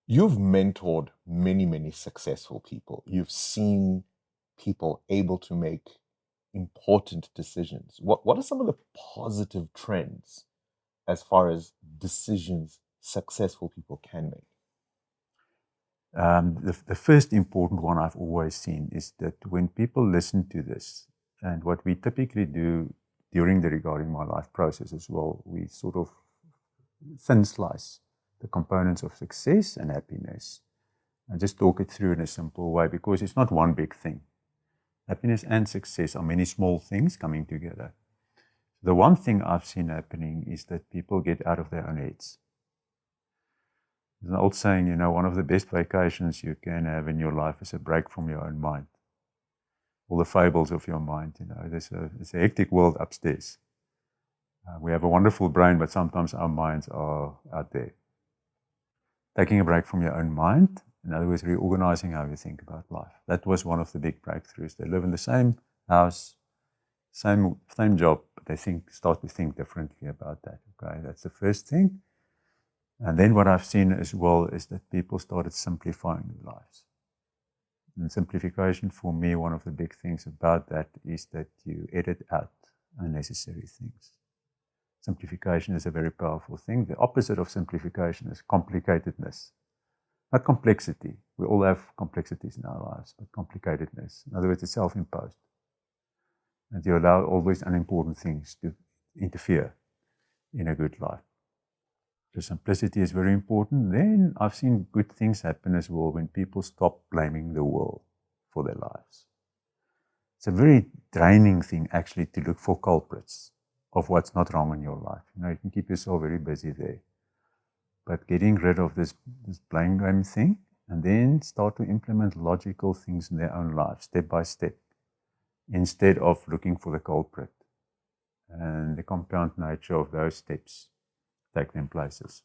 You've mentored many, many successful people. You've seen people able to make important decisions. What are some of the positive trends as far as decisions successful people can make? The first important one I've always seen is that when people listen to this, and what we typically do during the Regarding My Life process as well, we sort of thin slice the components of success and happiness and just talk it through in a simple way because it's not one big thing. Happiness and success are many small things coming together. The one thing I've seen happening is that people get out of their own heads. There's an old saying, one of the best vacations you can have in your life is a break from your own mind. All the fables of your mind, there's a hectic world upstairs. We have a wonderful brain, but sometimes our minds are out there. Taking a break from your own mind, in other words, reorganizing how you think about life. That was one of the big breakthroughs. They live in the same house, same job, but they start to think differently about that. Okay, that's the first thing. And then what I've seen as well is that people started simplifying their lives. And simplification for me, one of the big things about that is that you edit out unnecessary things. Simplification is a very powerful thing. The opposite of simplification is complicatedness, not complexity. We all have complexities in our lives, but complicatedness. In other words, it's self-imposed. And you allow all these unimportant things to interfere in a good life. So simplicity is very important. Then I've seen good things happen as well when people stop blaming the world for their lives. It's a very draining thing actually to look for culprits of what's not wrong in your life. You can keep yourself very busy there. But getting rid of this blame game thing and then start to implement logical things in their own life, step by step, instead of looking for the culprit. And the compound nature of those steps take them places.